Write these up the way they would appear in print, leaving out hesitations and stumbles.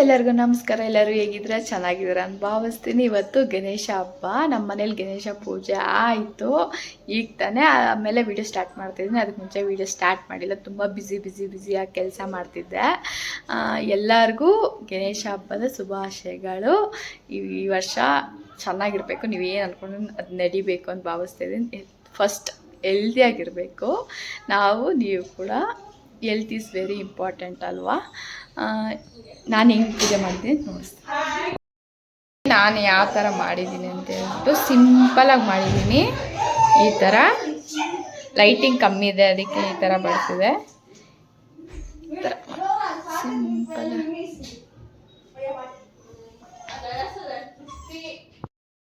ಎಲ್ಲರಿಗೂ ನಮಸ್ಕಾರ. ಎಲ್ಲರೂ ಹೇಗಿದ್ರೆ ಚೆನ್ನಾಗಿದ್ದೀರ ಅಂತ ಭಾವಿಸ್ತೀನಿ. ಇವತ್ತು ಗಣೇಶ ಹಬ್ಬ. ನಮ್ಮ ಮನೇಲಿ ಗಣೇಶ ಪೂಜೆ ಆಯಿತು ಈಗ ತಾನೇ. ಆಮೇಲೆ ವಿಡಿಯೋ ಸ್ಟಾರ್ಟ್ ಮಾಡ್ತಿದ್ದೀನಿ. ಅದಕ್ಕೆ ಮುಂಚೆ ವಿಡಿಯೋ ಸ್ಟಾರ್ಟ್ ಮಾಡಿಲ್ಲ, ತುಂಬ ಬ್ಯುಸಿಯಾಗಿ ಕೆಲಸ ಮಾಡ್ತಿದ್ದೆ. ಎಲ್ಲರಿಗೂ ಗಣೇಶ ಹಬ್ಬದ ಶುಭಾಶಯಗಳು. ಈ ವರ್ಷ ಚೆನ್ನಾಗಿರಬೇಕು, ನೀವೇನು ಅಂದ್ಕೊಂಡು ಅದು ನಡಿಬೇಕು ಅಂತ ಭಾವಿಸ್ತಿದ್ದೀನಿ. ಫಸ್ಟ್ ಹೆಲ್ದಿಯಾಗಿರಬೇಕು ನೀವು ಕೂಡ. ಹೆಲ್ತ್ ಈಸ್ ವೆರಿ ಇಂಪಾರ್ಟೆಂಟ್ ಅಲ್ವಾ? ನಾನು ಹೆಂಗೆ ಪೂಜೆ ಮಾಡ್ತೀನಿ ನೋಡಿಸ್ತೀನಿ. ನಾನು ಯಾವ ಥರ ಮಾಡಿದ್ದೀನಿ ಅಂತ ಹೇಳ್ಬಿಟ್ಟು ಸಿಂಪಲಾಗಿ ಮಾಡಿದ್ದೀನಿ. ಈ ಥರ ಲೈಟಿಂಗ್ ಕಮ್ಮಿ ಇದೆ, ಅದಕ್ಕೆ ಈ ಥರ ಬರ್ತಿದೆ. ಈ ಥರ ಸಿಂಪಲ್.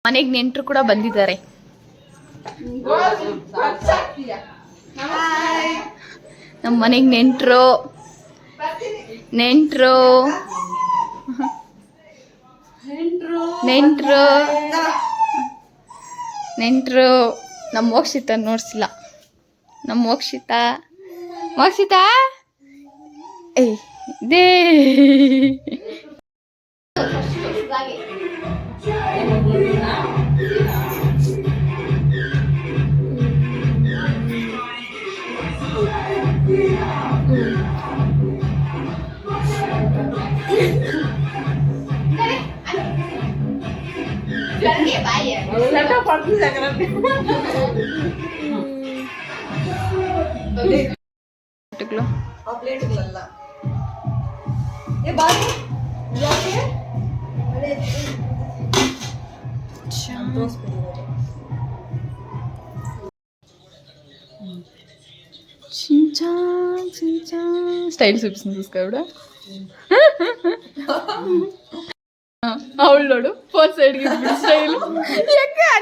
ಮನೆಗೆ ನೆಂಟರು ಕೂಡ ಬಂದಿದ್ದಾರೆ. ನಮ್ಮ ಮನೆಗೆ ನೆಂಟರು ನಮ್ಮ ಮೋಕ್ಷಿತ ನೋಡ್ಸಿಲ್ಲ. ನಮ್ಮ ಮೋಕ್ಷಿತ ಇದೇ స్టైల్ చూపిస్తుంది చూసుకో. ಅವಳು ನೋಡು ಫೋರ್ ಸೈಡ್ಗೆ ಸ್ಟೈಲ್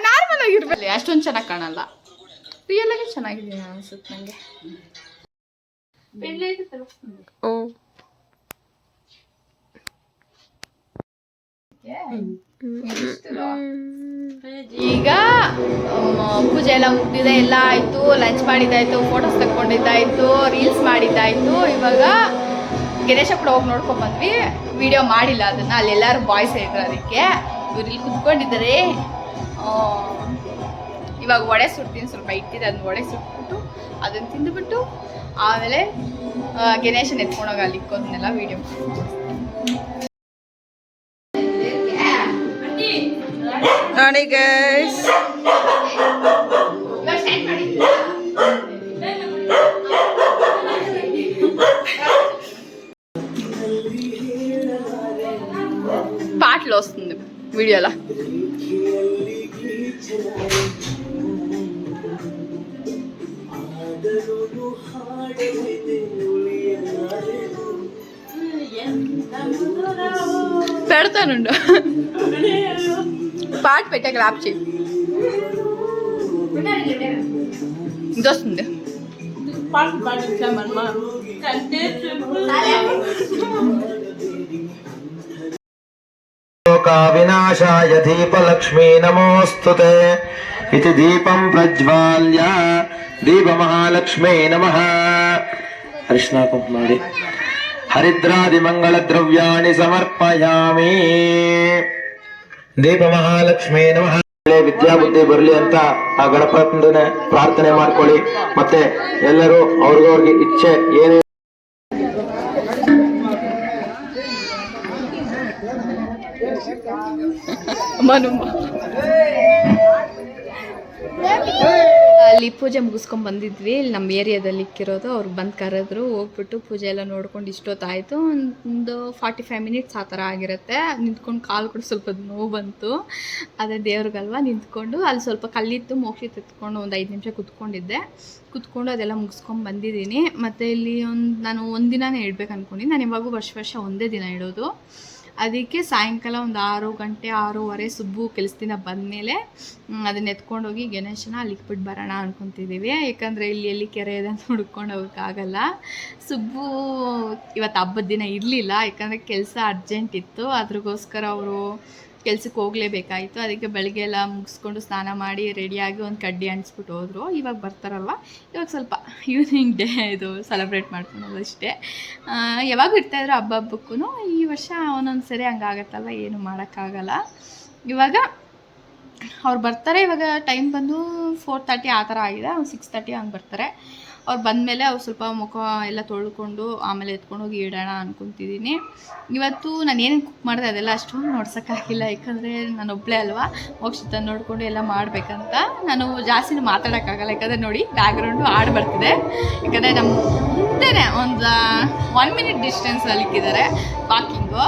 ನಾರ್ಮಲ್ ಆಗಿರ್ಬೇಕು. ಅಷ್ಟೊಂದು ಚೆನ್ನಾಗಿ ಕಾಣಲ್ಲ, ರಿಯಲ್ ಆಗಿ ಚೆನ್ನಾಗಿದೆ ಅನ್ಸುತ್ತೆ ನನಗೆ. ಈಗ ಪೂಜೆ ಎಲ್ಲ ಮುಗ್ದಿದೆ, ಎಲ್ಲ ಆಯಿತು. ಲಂಚ್ ಮಾಡಿದ್ದಾಯಿತು, ಫೋಟೋಸ್ ತಗೊಂಡಿದ್ದಾಯಿತು, ರೀಲ್ಸ್ ಮಾಡಿದ್ದಾಯಿತು. ಇವಾಗ ಗಣೇಶ ಕೂಡ ಹೋಗಿ ನೋಡ್ಕೊಂಡು ಬಂದ್ವಿ. ವಿಡಿಯೋ ಮಾಡಿಲ್ಲ ಅದನ್ನು, ಅಲ್ಲೆಲ್ಲರೂ ಬಾಯ್ಸ್ ಇದ್ರು. ಅದಕ್ಕೆ ಇವ್ರು ಇಲ್ಲಿ ಕುತ್ಕೊಂಡಿದ್ದಾರೆ. ಇವಾಗ ವಡೆ ಸುಡ್ತೀನಿ, ಸ್ವಲ್ಪ ಇಟ್ಟಿದೆ. ಅದನ್ನ ವಡೆ ಸುಟ್ಬಿಟ್ಟು ಅದನ್ನು ತಿಂದುಬಿಟ್ಟು ಆಮೇಲೆ ಗಣೇಶನ ಎತ್ಕೊಂಡೋಗಿ ಅಲ್ಲಿ ಇಕ್ಕೋದನ್ನೆಲ್ಲ ವಿಡಿಯೋ ನೋಡಿ ಗೈಸ್. పాటలు వస్తుంది వీడియోలో. పెడతానుండు, పాట పెట్టాక ర్యాప్ చేయి. ఇది వస్తుంది. వినాశాయ దీపలక్ష్మీ నమోస్తుతే ఇతి దీపం ప్రజ్వాల్య దీపమహాలక్ష్మీ నమః. అరిష్ణ కుంకుమాది హరిద్రాది మంగళ ద్రవ్యాణి ಸಮರ್ಪಯಾಮಿ. ದೀಪಮಹಾಲಕ್ಷ್ಮೀ ನಮಃ. ವಿದ್ಯಾ ಬುದ್ಧಿ ಬರಲಿ ಅಂತ ಆ ಗಣಪತಿನೇ ಪ್ರಾರ್ಥನೆ ಮಾಡ್ಕೊಳ್ಳಿ. ಮತ್ತೆ ಎಲ್ಲರೂ ಅವ್ರಿಗವ್ರಿಗೆ ಇಚ್ಛೆ ಏನೇ ಅಲ್ಲಿ ಪೂಜೆ ಮುಗಿಸ್ಕೊಂಡು ಬಂದಿದ್ವಿ. ಇಲ್ಲಿ ನಮ್ಮ ಏರಿಯಾದಲ್ಲಿ ಇಕ್ಕಿರೋದು. ಅವ್ರು ಬಂದು ಕರೆದ್ರು, ಹೋಗ್ಬಿಟ್ಟು ಪೂಜೆ ಎಲ್ಲ ನೋಡ್ಕೊಂಡು ಇಷ್ಟೊತ್ತಾಯಿತು. ಒಂದು 45 ಮಿನಿಟ್ಸ್ ಆ ಥರ ಆಗಿರುತ್ತೆ. ನಿಂತ್ಕೊಂಡು ಕಾಲು ಕೂಡ ಸ್ವಲ್ಪ ನೋವು ಬಂತು. ಅದೇ ದೇವ್ರಿಗಲ್ವ ನಿಂತ್ಕೊಂಡು ಅಲ್ಲಿ ಸ್ವಲ್ಪ ಕಲ್ಲಿತ್ತು, ಮೋಕ್ಷಿ ತೆತ್ಕೊಂಡು ಒಂದು 5 ನಿಮಿಷ ಕುತ್ಕೊಂಡು ಅದೆಲ್ಲ ಮುಗಿಸ್ಕೊಂಡು ಬಂದಿದ್ದೀನಿ. ಮತ್ತು ಇಲ್ಲಿ ನಾನು ಒಂದಿನನೇ ಇಡಬೇಕು ಅಂದ್ಕೊಂಡಿದ್ದೀನಿ. ನಾನು ಇವಾಗೂ ವರ್ಷ ಒಂದೇ ದಿನ ಇಡೋದು. ಅದಕ್ಕೆ ಸಾಯಂಕಾಲ ಒಂದು 6 ಗಂಟೆ 6:30 ಸುಬ್ಬು ಕೆಲಸದಿಂದ ಬಂದಮೇಲೆ ಅದನ್ನ ಎತ್ಕೊಂಡೋಗಿ ಗಣೇಶನ ಅಲ್ಲಿ ಇಕ್ಬಿಟ್ಟು ಬರೋಣ ಅಂದ್ಕೊತಿದ್ದೀವಿ. ಯಾಕಂದರೆ ಎಲ್ಲಿ ಕೆರೆ ಇದೆ ಅಂತ ಹುಡ್ಕೊಂಡು ಹೋಗೋಕ್ಕಾಗಲ್ಲ. ಸುಬ್ಬು ಇವತ್ತು ಹಬ್ಬದ ದಿನ ಇರಲಿಲ್ಲ, ಯಾಕಂದರೆ ಕೆಲಸ ಅರ್ಜೆಂಟ್ ಇತ್ತು. ಅದ್ರಗೋಸ್ಕರ ಅವರು ಕೆಲ್ಸಕ್ಕೆ ಹೋಗಲೇಬೇಕಾಯಿತು. ಅದಕ್ಕೆ ಬೆಳಗ್ಗೆ ಎಲ್ಲ ಮುಗಿಸ್ಕೊಂಡು ಸ್ನಾನ ಮಾಡಿ ರೆಡಿಯಾಗಿ ಒಂದು ಕಡ್ಡಿ ಅಂಟಿಸ್ಬಿಟ್ಟು ಹೋದರು. ಇವಾಗ ಬರ್ತಾರಲ್ವ, ಇವಾಗ ಸ್ವಲ್ಪ ಈವ್ನಿಂಗ್ ಡೇ ಇದು ಸೆಲೆಬ್ರೇಟ್ ಮಾಡ್ಕೊಳೋದು ಅಷ್ಟೇ. ಯಾವಾಗೂ ಇರ್ತಾಯಿದ್ರು ಹಬ್ಬಕ್ಕೂ, ಈ ವರ್ಷ ಒಂದೊಂದು ಸರಿ ಹಂಗಾಗತ್ತಲ್ಲ, ಏನು ಮಾಡೋಕ್ಕಾಗಲ್ಲ. ಇವಾಗ ಅವ್ರು ಬರ್ತಾರೆ. ಇವಾಗ ಟೈಮ್ ಬಂದು 4:30 ಆ ಥರ ಆಗಿದೆ. ಒಂದು 6:30 ಹಂಗೆ ಬರ್ತಾರೆ. ಅವ್ರು ಬಂದಮೇಲೆ ಅವ್ರು ಸ್ವಲ್ಪ ಮುಖ ಎಲ್ಲ ತೊಳ್ಕೊಂಡು ಆಮೇಲೆ ಎತ್ಕೊಂಡು ಹೋಗಿ ಇಡೋಣ ಅಂದ್ಕೊತಿದ್ದೀನಿ. ಇವತ್ತು ನಾನು ಏನೇನು ಕುಕ್ ಮಾಡಿದೆ ಅದೆಲ್ಲ ಅಷ್ಟೊಂದು ನೋಡ್ಸೋಕ್ಕಾಗಿಲ್ಲ, ಯಾಕಂದರೆ ನಾನು ಒಬ್ಬಳೇ ಅಲ್ವಾ, ಮೋಕ್ಷಿತ ನೋಡಿಕೊಂಡು ಎಲ್ಲ ಮಾಡಬೇಕಂತ. ನಾನು ಜಾಸ್ತಿ ಮಾತಾಡೋಕ್ಕಾಗಲ್ಲ, ಯಾಕಂದರೆ ನೋಡಿ ಬ್ಯಾಕ್ಗ್ರೌಂಡು ಹಾಡು ಬರ್ತಿದೆ. ಯಾಕಂದರೆ ನಮ್ಮ ಮುಂದೆನೇ ಒಂದು 1 ಮಿನಿಟ್ ಡಿಸ್ಟೆನ್ಸಲ್ಲಿ ಇಕ್ಕಿದ್ದಾರೆ ವಾಕಿಂಗು,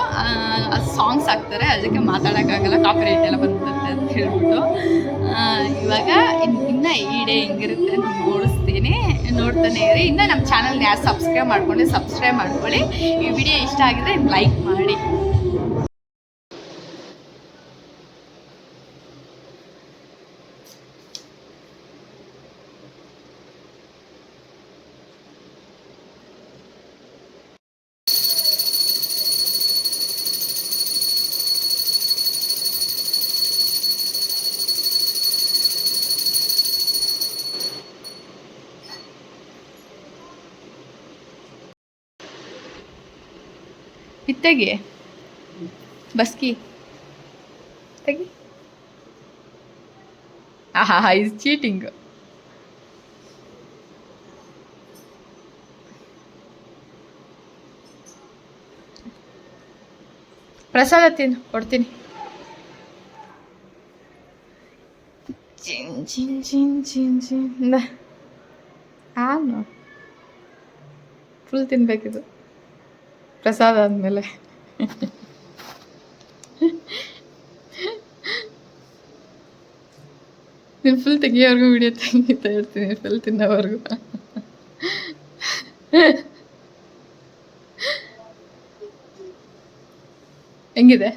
ಸಾಂಗ್ಸ್ ಹಾಕ್ತಾರೆ, ಅದಕ್ಕೆ ಮಾತಾಡೋಕ್ಕಾಗಲ್ಲ, ಕಾಪಿರೈಟ್ ಎಲ್ಲ ಬಂದ್ಬಿಡುತ್ತೆ ಅಂತ ಹೇಳ್ಬಿಟ್ಟು. ಇವಾಗ ಇನ್ನು ಈ ಡೇ ಹೆಂಗಿರುತ್ತೆ ಅಂತ ನೋಡಿಸ್ತೀನಿ, ನೋಡ್ತಾನೆ ಇರಿ. ಇನ್ನು ನಮ್ಮ ಚಾನಲ್ನ ಯಾರು ಸಬ್ಸ್ಕ್ರೈಬ್ ಮಾಡ್ಕೊಳ್ಳಿ. ಈ ವಿಡಿಯೋ ಇಷ್ಟ ಆಗಿದ್ರೆ ಲೈಕ್ ಮಾಡಿ. ಇತ್ತಗೆ ಬಸ್ಕಿ ತೆಗಿ. Is cheating. ಪ್ರಸಾದ ತಿನ್ನು, ಕೊಡ್ತೀನಿ. ಹಾಂ, ಫುಲ್ ತಿನ್ಬೇಕಿದು ಪ್ರಸಾದ ಆದಮೇಲೆ. ನೀನು ಫುಲ್ ತೆಗಿಯೋವರೆಗೂ ವಿಡಿಯೋ ತೆಗಿತಾ ಇರ್ತೀನಿ, ಫುಲ್ ತಿನ್ನೋವರೆಗೂ. ಹೆಂಗಿದೆ?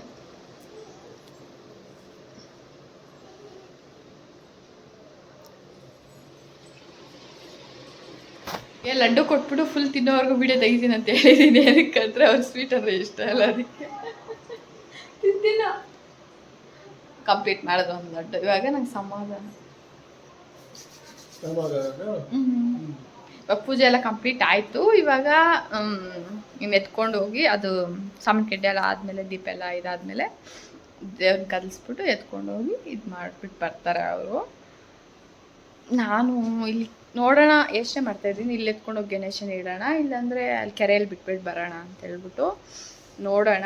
ಲಡ್ಡು ಕೊಟ್ಬಿಟ್ಟು ಫುಲ್ ತಿನ್ನೋವರೆಗೂ ವಿಡಿಯೋ ತೆಗಿತೀನಿ ಅಂತ ಹೇಳಿದ್ದೀನಿ. ಏನಕ್ಕಂದ್ರೆ ಅವ್ರು ಸ್ವೀಟ್ ಅಂದರೆ ಇಷ್ಟ ಅಲ್ಲ, ಅದಕ್ಕೆ ತಿಂತೀನ ಕಂಪ್ಲೀಟ್ ಮಾಡೋದು ಒಂದು ಲಡ್ಡು. ಇವಾಗ ನಂಗೆ ಸಮಾಧಾನ. ಇವಾಗ ಪೂಜೆ ಎಲ್ಲ ಕಂಪ್ಲೀಟ್ ಆಯಿತು. ಇವಾಗ ಇನ್ನು ಎತ್ಕೊಂಡು ಹೋಗಿ ಅದು ಸಾಮಾನು ಕೆಡ್ಡೆ ಎಲ್ಲ ಆದಮೇಲೆ, ದೀಪ ಎಲ್ಲ ಇದಾದಮೇಲೆ ದೇವ್ರನ್ನ ಕದಲಿಸ್ಬಿಟ್ಟು ಎತ್ಕೊಂಡು ಹೋಗಿ ಇದು ಮಾಡಿಬಿಟ್ಟು ಬರ್ತಾರೆ ಅವರು. ನಾನು ಇಲ್ಲಿ ನೋಡೋಣ ಯೋಚನೆ ಮಾಡ್ತಾಯಿದ್ದೀನಿ, ಇಲ್ಲಿ ಎತ್ಕೊಂಡು ಹೋಗಿ ಗಣೇಶನ ಇಡೋಣ, ಇಲ್ಲಾಂದರೆ ಅಲ್ಲಿ ಕೆರೆಯಲ್ಲಿ ಬಿಟ್ಬಿಟ್ಟು ಬರೋಣ ಅಂತ ಹೇಳ್ಬಿಟ್ಟು ನೋಡೋಣ.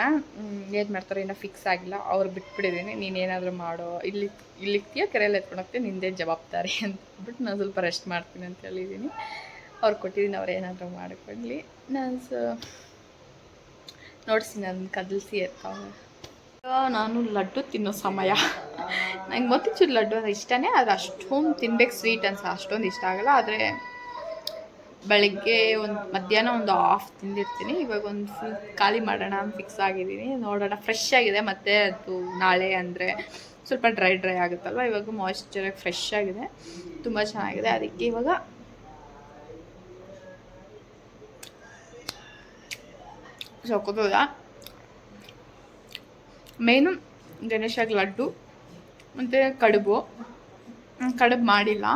ಏನು ಮಾಡ್ತಾರೆ ಇನ್ನೂ ಫಿಕ್ಸ್ ಆಗಿಲ್ಲ. ಅವ್ರು ಬಿಟ್ಬಿಟ್ಟಿದ್ದೀನಿ, ನೀನೇನಾದರೂ ಮಾಡೋ, ಇಲ್ಲಿಕ್ತೀಯ ಕೆರೆಯಲ್ಲಿ ಎತ್ಕೊಂಡು ಹೋಗ್ತೀಯ, ನಿಂದೇ ಜವಾಬ್ದಾರಿ ಅಂತಬಿಟ್ಟು ನಾನು ಸ್ವಲ್ಪ ರೆಸ್ಟ್ ಮಾಡ್ತೀನಿ ಅಂತ ಹೇಳಿದ್ದೀನಿ. ಅವ್ರು ಕೊಟ್ಟಿದ್ದೀನಿ, ಅವ್ರು ಏನಾದರೂ ಮಾಡಿಕೊಡ್ಲಿ. ನೋಡಿಸಿ ನಾನು ಕದಲಿಸಿ ಎತ್ಕೊಂಡು. ನಾನು ಲಡ್ಡು ತಿನ್ನೋ ಸಮಯ. ನಂಗೆ ಮೊತ್ತಿಚೂರು ಲಡ್ಡು ಅಂದರೆ ಇಷ್ಟನೇ, ಆದರೆ ಅಷ್ಟೊಂದು ತಿನ್ಬೇಕು ಸ್ವೀಟ್ ಅಷ್ಟೊಂದು ಇಷ್ಟ ಆಗಲ್ಲ. ಆದರೆ ಬೆಳಗ್ಗೆ ಮಧ್ಯಾಹ್ನ ಒಂದು ಹಾಫ್ ತಿಂದಿರ್ತೀನಿ. ಇವಾಗ ಒಂದು ಫುಲ್ ಖಾಲಿ ಮಾಡೋಣ ಅಂತ ಫಿಕ್ಸ್ ಆಗಿದ್ದೀನಿ. ನೋಡೋಣ, ಫ್ರೆಶ್ ಆಗಿದೆ. ಮತ್ತು ಅದು ನಾಳೆ ಅಂದರೆ ಸ್ವಲ್ಪ ಡ್ರೈ ಆಗುತ್ತಲ್ವ, ಇವಾಗ ಮಾಯ್ಶ್ಚರಾಗಿ ಫ್ರೆಶ್ ಆಗಿದೆ, ತುಂಬ ಚೆನ್ನಾಗಿದೆ. ಅದಕ್ಕೆ ಇವಾಗ ಸೊಕ್ಕೋದ ಮೇನು ಗಣೇಶಗೆ ಲಡ್ಡು ಮತ್ತು ಕಡುಬು ಮಾಡಿಲ್ಲ,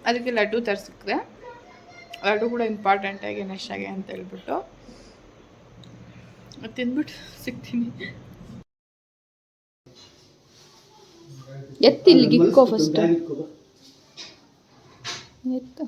ಅದಕ್ಕೆ ಲಡ್ಡು ತರಿಸಿಕ್ಕಿದೆ. ಲಡ್ಡು ಕೂಡ ಇಂಪಾರ್ಟೆಂಟಾಗಿ ಗಣೇಶಗೆ ಅಂತ ಹೇಳ್ಬಿಟ್ಟು ತಿಂದ್ಬಿಟ್ಟು ಸಿಗ್ತೀನಿ. ಎತ್ತಿ ಇಲ್ಲಿಗೆ ಇಕ್ಕೋ ಫಸ್ಟ್, ಎತ್ತು.